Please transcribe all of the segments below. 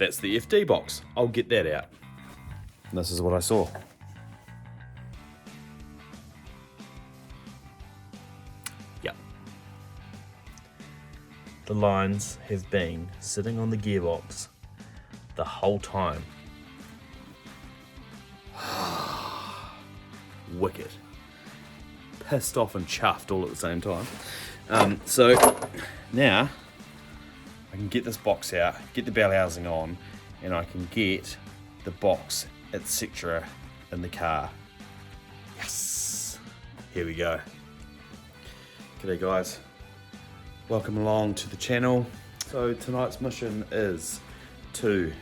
that's the FD box. I'll get that out. And this is what I saw. Yep. The lines have been sitting on the gearbox the whole time. Wicked. Pissed off and chuffed all at the same time. So now I can get this box out, get the bell housing on, and I can get the box, etc. in the car. Yes! Here we go. G'day guys. Welcome along to the channel. So tonight's mission is to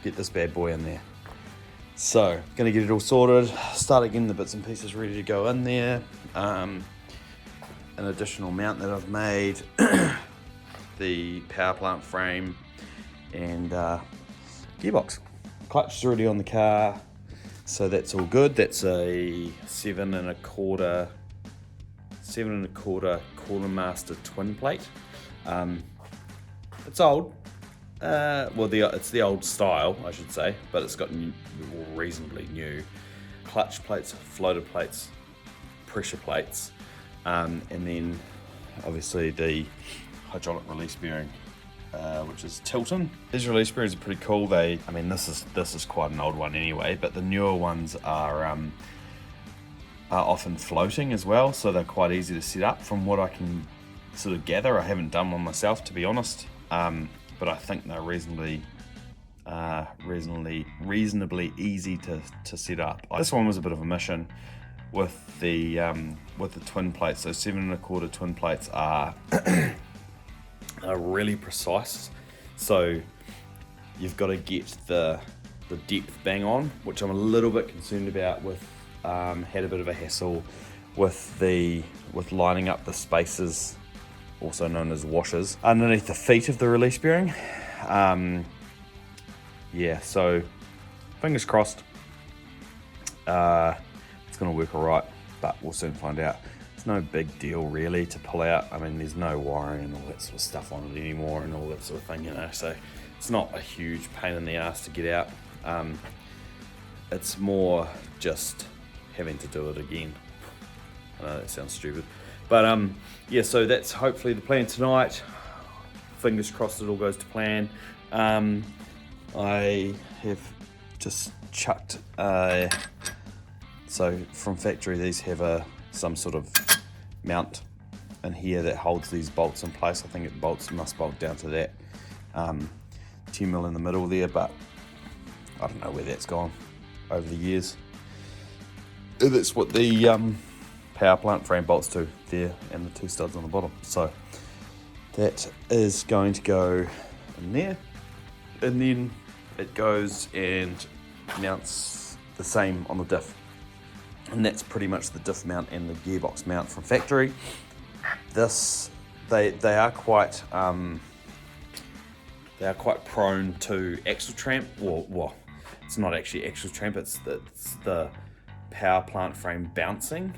get this bad boy in there. So, gonna get it all sorted, start getting the bits and pieces ready to go in there. An additional mount that I've made, the power plant frame, and gearbox. Clutch is already on the car, so that's all good. That's a 7 1/4 quarter-master twin plate. It's old. It's the old style, I should say, but it's got reasonably new clutch plates, floater plates, pressure plates, and then obviously the hydraulic release bearing, which is Tilton. These release bearings are pretty cool. This is quite an old one anyway, but the newer ones are often floating as well, so they're quite easy to set up. From what I can sort of gather, I haven't done one myself, to be honest. But I think they're reasonably easy to set up. This one was a bit of a mission with the twin plates. So 7 1/4 twin plates are really precise. So you've got to get the depth bang on, which I'm a little bit concerned about. Had a bit of a hassle with lining up the spaces, also known as washers, underneath the feet of the release bearing. So fingers crossed. It's going to work all right, but we'll soon find out. It's no big deal really to pull out. I mean, there's no wiring and all that sort of stuff on it anymore and all that sort of thing, so it's not a huge pain in the ass to get out. It's more just having to do it again. I know that sounds stupid. But so that's hopefully the plan tonight. Fingers crossed it all goes to plan. I have just chucked, so from factory these have some sort of mount in here that holds these bolts in place. I think it must bolt down to that 10mm in the middle there, but I don't know where that's gone over the years. That's what the power plant frame bolts to there, and the 2 studs on the bottom. So that is going to go in there, and then it goes and mounts the same on the diff, and that's pretty much the diff mount and the gearbox mount from factory. They are quite prone to axle tramp. Well, it's not actually axle tramp. It's the power plant frame bouncing.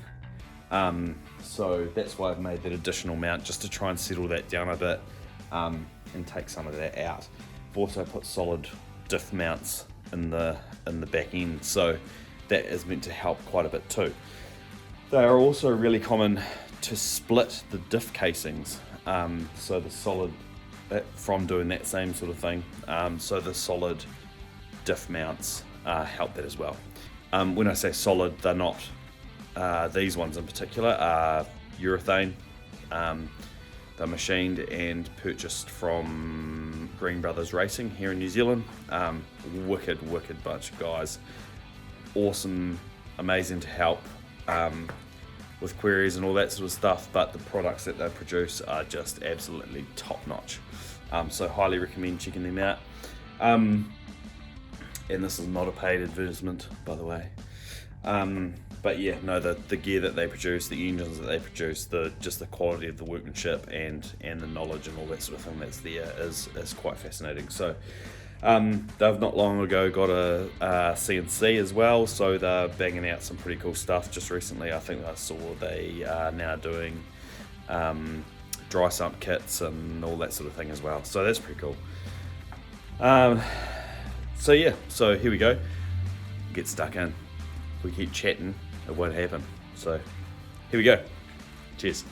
So that's why I've made that additional mount, just to try and settle that down a bit, and take some of that out. I've also put solid diff mounts in the back end, so that is meant to help quite a bit too. They are also really common to split the diff casings, so the solid, from doing that same sort of thing, so the solid diff mounts help that as well. When I say solid, they're not, these ones in particular are urethane. They're machined and purchased from Green Brothers Racing here in New Zealand. Wicked bunch of guys. Awesome, amazing to help with queries and all that sort of stuff, but the products that they produce are just absolutely top notch. So highly recommend checking them out. And this is not a paid advertisement, by the way. But yeah, no, the gear that they produce, the engines that they produce, just the quality of the workmanship and the knowledge and all that sort of thing that's there is quite fascinating. So they've not long ago got a CNC as well, so they're banging out some pretty cool stuff. Just recently, I think I saw they are now doing dry sump kits and all that sort of thing as well. So that's pretty cool. So yeah, so here we go. Get stuck in. If we keep chatting, it won't happen. So here we go. Cheers.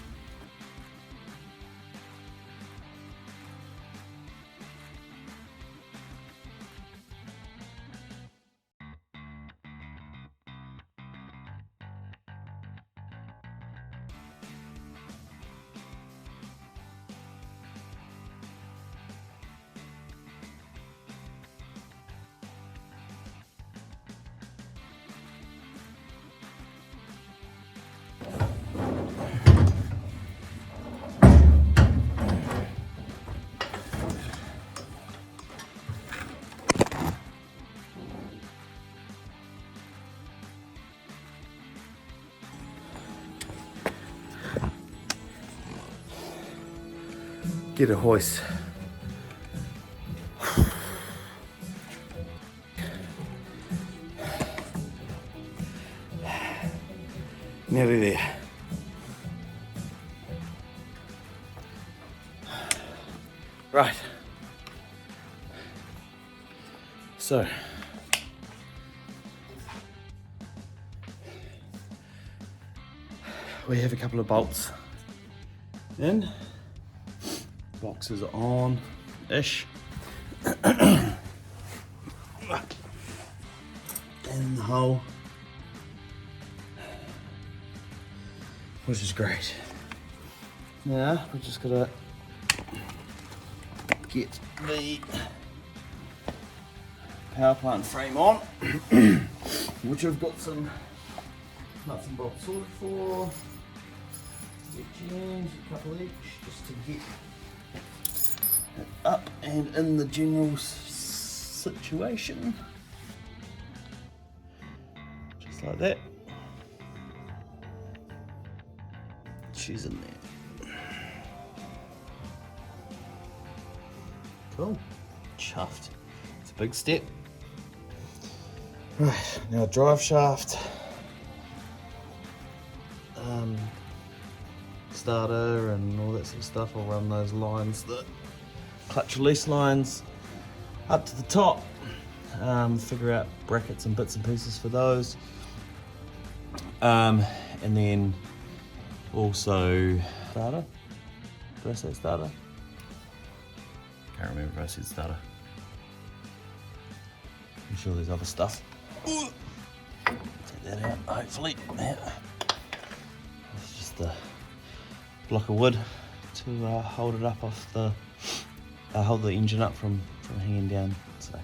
Get a hoist. Nearly there. Right. So we have a couple of bolts in. Boxes are on-ish. And the hole, which is great. Now we just gotta get the power plant frame on, which I've got some nuts and bolts sorted for. Each end, a couple each, just to get it up and in the general situation. Just like that. She's in there. Cool. Chuffed. It's a big step. Right, now drive shaft. Starter and all that sort of stuff. I'll run those lines, the clutch release lines, up to the top. Figure out brackets and bits and pieces for those. And then also starter. Did I say starter? Can't remember if I said starter. I'm sure there's other stuff. Take that out, hopefully. Yeah. It's just a block of wood to hold it up off the, hold the engine up from hanging down. So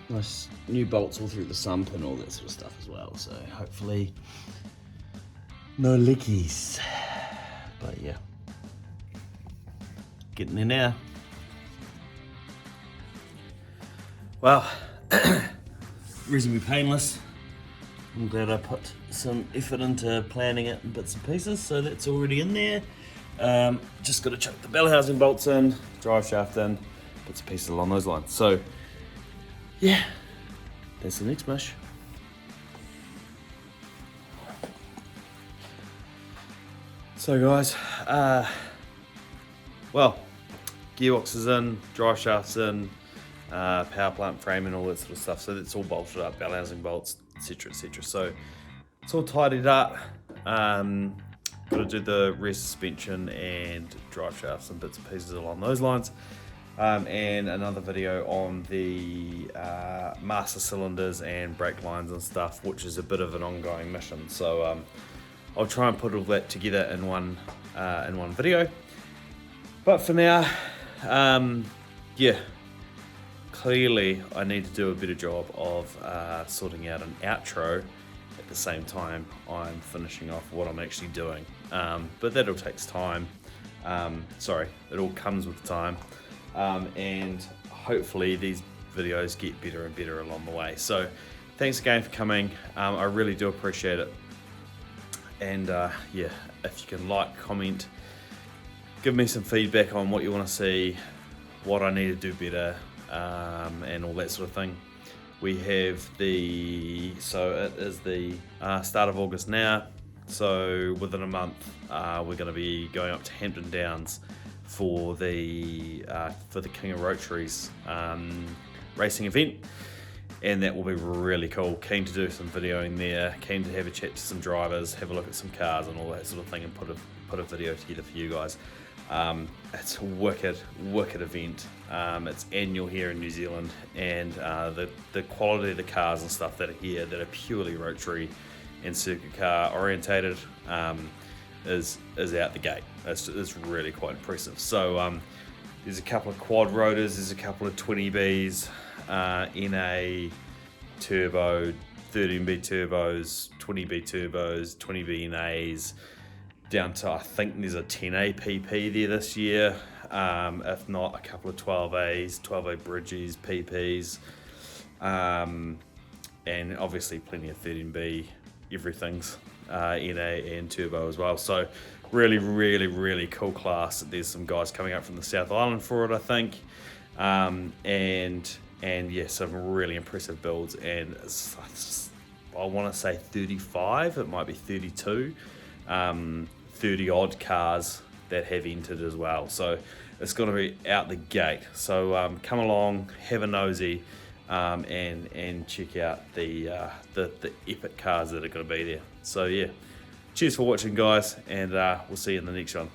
nice new bolts all through the sump and all that sort of stuff as well. So hopefully no leakies. But yeah, getting there now. Well, reasonably painless. I'm glad I put some effort into planning it in bits and pieces, so that's already in there. Just got to chuck the bell housing bolts in, drive shaft in, bits and pieces along those lines. So yeah, that's the next mush. So guys, well, gearbox is in, drive shaft's in, power plant frame and all that sort of stuff. So that's all bolted up, bell housing bolts, etc, etc. So it's all tidied up. Got to do the rear suspension and drive shafts and bits and pieces along those lines. And another video on the master cylinders and brake lines and stuff, which is a bit of an ongoing mission. So I'll try and put all that together in one video. But for now, yeah, clearly I need to do a better job of sorting out an outro at the same time I'm finishing off what I'm actually doing. But that all takes time. Sorry, it all comes with time. And hopefully these videos get better and better along the way. So thanks again for coming. I really do appreciate it. And yeah, if you can like, comment, give me some feedback on what you want to see, what I need to do better, and all that sort of thing. We have so it is the start of August now, so within a month we're going to be going up to Hampton Downs for the King of Rotaries racing event, and that will be really cool. Keen to do some videoing there, keen to have a chat to some drivers, have a look at some cars and all that sort of thing, and put a video together for you guys. It's a wicked event. It's annual here in New Zealand, and the quality of the cars and stuff that are here that are purely rotary and circuit car orientated is out the gate. It's really quite impressive. So there's a couple of quad rotors, there's a couple of 20Bs, NA turbo, 13B turbos, 20B turbos, 20B NAs, down to I think there's a 10A PP there this year, if not a couple of 12As, 12A bridges, PPs, and obviously plenty of 13B everything's, NA and turbo as well. So really cool class. There's some guys coming up from the South Island for it, I think, and yeah, some really impressive builds, and I want to say 35, it might be 32, 30 odd cars that have entered as well. So it's going to be out the gate. So come along, have a nosy, and check out the epic cars that are going to be there. So yeah, cheers for watching, guys, and we'll see you in the next one.